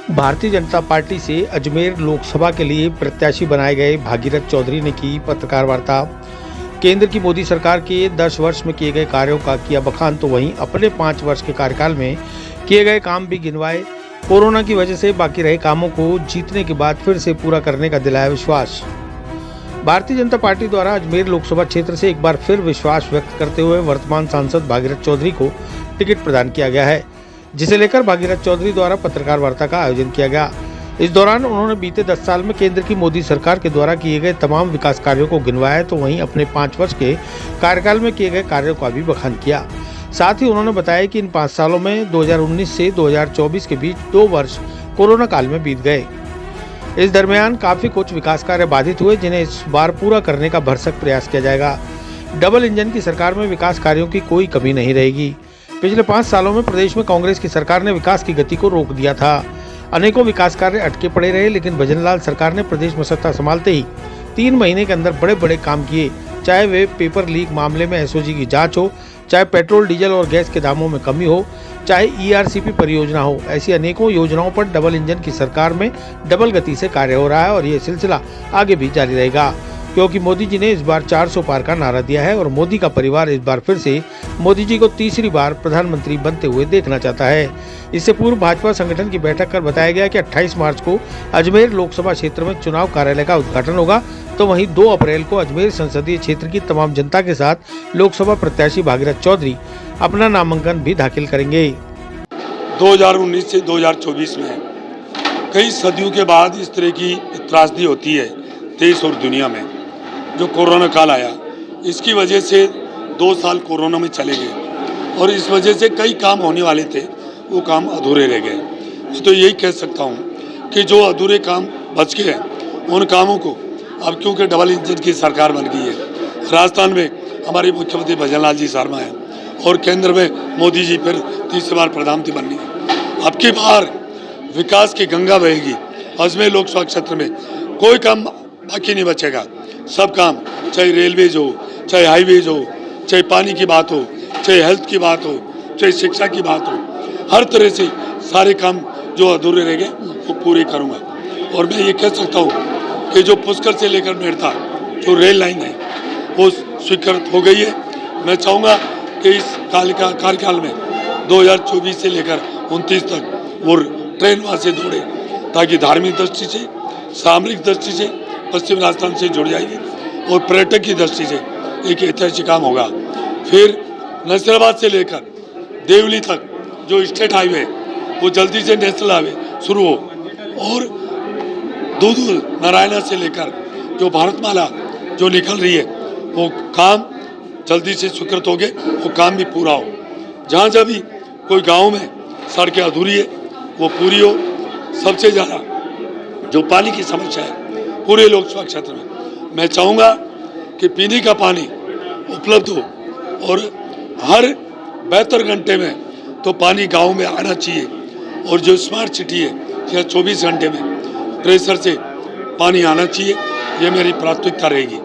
Bharatiya Janata party से अजमेर लोकसभा के लिए प्रत्याशी बनाए गए भागीरथ चौधरी ने की पत्रकार वार्ता। केंद्र की मोदी सरकार के 10 वर्ष में किए गए कार्यों का किया बखान, तो वहीं अपने 5 वर्ष के कार्यकाल में किए गए काम भी गिनवाए। कोरोना की वजह से बाकी रहे कामों को जीतने के बाद फिर से पूरा करने का दिलाया विश्वास। भारतीय जनता पार्टी द्वारा अजमेर लोकसभा क्षेत्र से एक बार फिर विश्वास व्यक्त करते हुए वर्तमान सांसद भागीरथ चौधरी को टिकट प्रदान किया गया है, जिसे लेकर भागीरथ चौधरी द्वारा पत्रकार वार्ता का आयोजन किया गया। इस दौरान उन्होंने बीते 10 साल में केंद्र की मोदी सरकार के द्वारा किए गए तमाम विकास कार्यों को गिनवाया, तो वहीं अपने 5 वर्ष के कार्यकाल में किए गए कार्यों का भी बखान किया। साथ ही उन्होंने बताया कि इन 5 सालों में 2019 से 2024 के बीच 2 वर्ष कोरोना काल में बीत गए। इस दरमियान काफी कुछ विकास कार्य बाधित हुए, जिन्हें इस बार पूरा करने का भरसक प्रयास किया जाएगा। डबल इंजन की सरकार में विकास कार्यों की कोई कमी नहीं रहेगी। पिछले 5 सालों में प्रदेश में कांग्रेस की सरकार ने विकास की गति को रोक दिया था। अनेकों विकास कार्य अटके पड़े रहे, लेकिन भजनलाल सरकार ने प्रदेश में सत्ता संभालते ही 3 महीने के अंदर बड़े बड़े काम किए, चाहे वे पेपर लीक मामले में एसओजी की जांच हो, चाहे पेट्रोल डीजल और गैस के दामों में कमी हो, चाहे ईआरसीपी परियोजना हो। ऐसी अनेकों योजनाओं पर डबल इंजन की सरकार में डबल गति से कार्य हो रहा है और ये सिलसिला आगे भी जारी रहेगा, क्योंकि मोदी जी ने इस बार 400 पार का नारा दिया है और मोदी का परिवार इस बार फिर से मोदी जी को तीसरी बार प्रधानमंत्री बनते हुए देखना चाहता है। इससे पूर्व भाजपा संगठन की बैठक कर बताया गया कि 28 मार्च को अजमेर लोकसभा क्षेत्र में चुनाव कार्यालय का उद्घाटन होगा, तो वहीं 2 अप्रैल को अजमेर संसदीय क्षेत्र की तमाम जनता के साथ लोकसभा प्रत्याशी भागीरथ चौधरी अपना नामांकन भी दाखिल करेंगे। 2019 से 2024 में कई सदियों के बाद इस तरह की त्रासदी होती है देश और दुनिया में। जो कोरोना काल आया, इसकी वजह से 2 साल कोरोना में चले गए और इस वजह से कई काम होने वाले थे, वो काम अधूरे रह गए। मैं तो यही कह सकता हूँ कि जो अधूरे काम बच गए हैं उन कामों को अब, क्योंकि डबल इंजन की सरकार बन गई है, राजस्थान में हमारे मुख्यमंत्री भजनलाल जी शर्मा हैं और केंद्र में मोदी जी फिर तीसरी बार प्रधानमंत्री बननी है। अब की बार विकास की गंगा बहेगी। अजमेर लोकसभा क्षेत्र में कोई काम बाकी नहीं बचेगा। सब काम, चाहे रेलवेज हो, चाहे हाईवेज हो, चाहे पानी की बात हो, चाहे हेल्थ की बात हो, चाहे शिक्षा की बात हो, हर तरह से सारे काम जो अधूरे रह गए वो पूरे करूँगा। और मैं ये कह सकता हूँ कि जो पुष्कर से लेकर मेड़ता जो रेल लाइन है वो स्वीकृत हो गई है। मैं चाहूँगा कि इस कार्यकाल में 2024 से लेकर 29 तक वो ट्रेन वहाँ से दौड़े, ताकि धार्मिक दृष्टि से, सामरिक दृष्टि से पश्चिम राजस्थान से जुड़ जाएगी और पर्यटक की दृष्टि से एक ऐतिहासिक काम होगा। फिर नसीराबाद से लेकर देवली तक जो स्टेट हाईवे वो जल्दी से नेशनल हाईवे शुरू हो और दूध नारायणा से लेकर जो भारतमाला जो निकल रही है वो काम जल्दी से स्वीकृत हो गए, वो काम भी पूरा हो। जहाँ जहाँ भी कोई गांव में सड़कें अधूरी है वो पूरी हो। सबसे ज़्यादा जो पानी की समस्या है पूरे लोकसभा क्षेत्र में, मैं चाहूँगा कि पीने का पानी उपलब्ध हो और हर 72 घंटे में तो पानी गांव में आना चाहिए। और जो स्मार्ट सिटी है या 24 घंटे में प्रेशर से पानी आना चाहिए, ये मेरी प्राथमिकता रहेगी।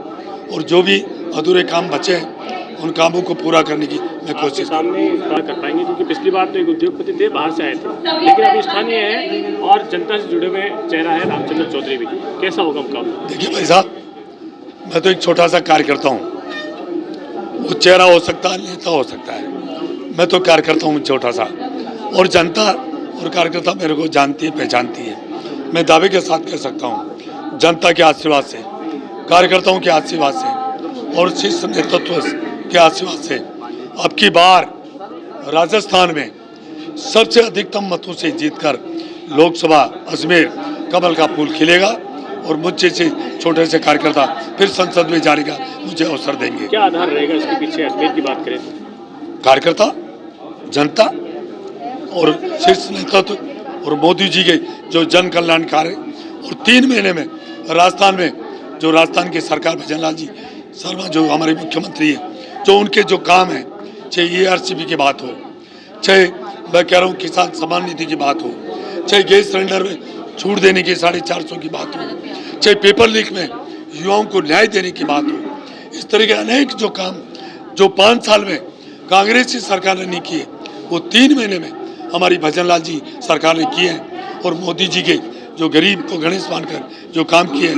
और जो भी अधूरे काम बचे हैं उन कामों को पूरा करने की मैं कोशिश सामने कर पाएंगे, क्योंकि पिछली बार तो एक उद्योगपति थे, बाहर से आए थे, लेकिन अभी स्थानीय है और जनता से जुड़े हुए चेहरा है रामचंद्र चौधरी भी। कैसा होगा मुकाबला? देखिए भाई साहब, मैं तो एक छोटा सा कार्यकर्ता हूँ, वो चेहरा हो सकता है, नेता हो सकता है, मैं तो कार्यकर्ता हूँ छोटा सा, और जनता और कार्यकर्ता मेरे को जानती है, पहचानती है। मैं दावे के साथ कह सकता हूँ, जनता के आशीर्वाद से, कार्यकर्ताओं के आशीर्वाद से और शीर्ष नेतृत्व के आशीर्वाद से अब की बार राजस्थान में सबसे अधिकतम मतों से जीतकर लोकसभा अजमेर कमल का फूल खिलेगा और मुझे से छोटे से कार्यकर्ता फिर संसद में जाने का मुझे अवसर देंगे। क्या आधार रहेगा इसके पीछे? अजमेर की बात करें तो कार्यकर्ता, जनता और शीर्ष नेतृत्व और मोदी जी के जो जन कल्याण कार्य, और 3 महीने में राजस्थान में जो राजस्थान की सरकार भजनलाल जी शर्मा जो हमारे मुख्यमंत्री है, जो उनके जो काम है, चाहे ईआरसीपी की बात हो, चाहे मैं कह रहा हूँ किसान सम्मान निधि की बात हो, चाहे गैस सिलेंडर में छूट देने की 450 की बात हो, चाहे पेपर लीक में युवाओं को न्याय देने की बात हो, इस तरह के अनेक जो काम जो 5 साल में कांग्रेस की सरकार ने नहीं किए वो 3 महीने में हमारी भजनलाल जी सरकार ने किए हैं। और मोदी जी के जो गरीब को गणेश मानकर जो काम किए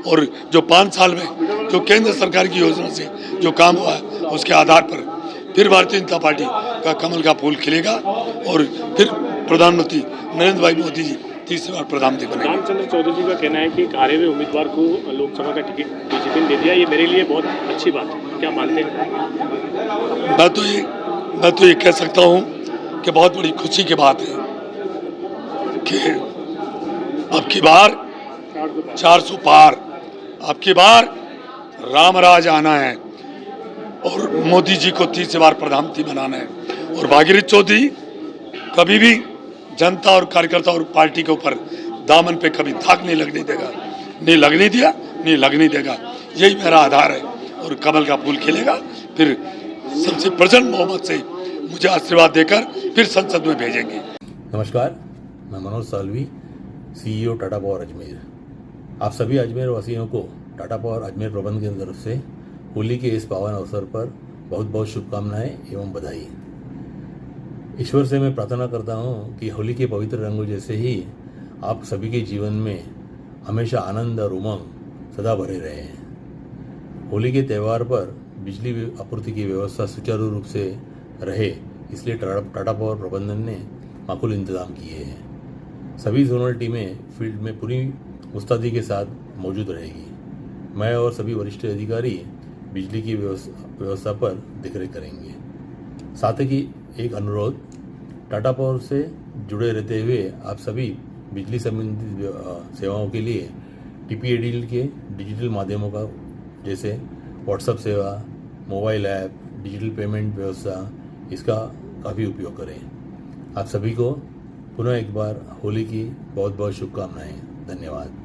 और जो 5 साल में जो केंद्र सरकार की योजना से जो काम हुआ है उसके आधार पर फिर भारतीय जनता पार्टी का कमल का फूल खिलेगा और फिर प्रधानमंत्री नरेंद्र भाई मोदी जी तीसरी बार प्रधानमंत्री बनेंगे। रामचंद्र चौधरी जी का कहना है कि हारे हुए उम्मीदवार को लोकसभा का टिकट बीजेपी ने दे दिया, ये मेरे लिए बहुत अच्छी बात है, क्या मानते हैं? मैं तो ये कह सकता हूँ कि बहुत बड़ी खुशी की बात है कि अब की बार 400 पार, अब की बार रामराज आना है और मोदी जी को तीसरी बार प्रधानमंत्री बनाना है। और भागीरथ चौधरी कभी भी जनता और कार्यकर्ता और पार्टी के ऊपर दामन पे कभी दाग नहीं लगने देगा, नहीं लगने दिया, नहीं लगने देगा। यही मेरा आधार है और कमल का फूल खिलेगा। फिर सबसे प्रचंड बहुमत से मुझे आशीर्वाद देकर फिर संसद में भेजेंगे। नमस्कार, मैं मनोज सालवी, CEO टाटा पावर अजमेर। आप सभी अजमेर वासियों को टाटा पावर अजमेर प्रबंध की तरफ से होली के इस पावन अवसर पर बहुत बहुत शुभकामनाएं एवं बधाई। ईश्वर से मैं प्रार्थना करता हूं कि होली के पवित्र रंगों जैसे ही आप सभी के जीवन में हमेशा आनंद और उमंग सदा भरे रहे। होली के त्यौहार पर बिजली आपूर्ति की व्यवस्था सुचारू रूप से रहे, इसलिए टाटा पावर प्रबंधन ने माकूल इंतजाम किए हैं। सभी जोनल टीमें फील्ड में पूरी मुस्तैदी के साथ मौजूद रहेगी। मैं और सभी वरिष्ठ अधिकारी बिजली की व्यवस्था पर देखरेख करेंगे। साथ ही एक अनुरोध, टाटा पावर से जुड़े रहते हुए आप सभी बिजली संबंधित सेवाओं के लिए TPADL के डिजिटल माध्यमों का जैसे व्हाट्सएप सेवा, मोबाइल ऐप, डिजिटल पेमेंट व्यवस्था, इसका काफ़ी उपयोग करें। आप सभी को पुनः एक बार होली की बहुत बहुत शुभकामनाएं। धन्यवाद।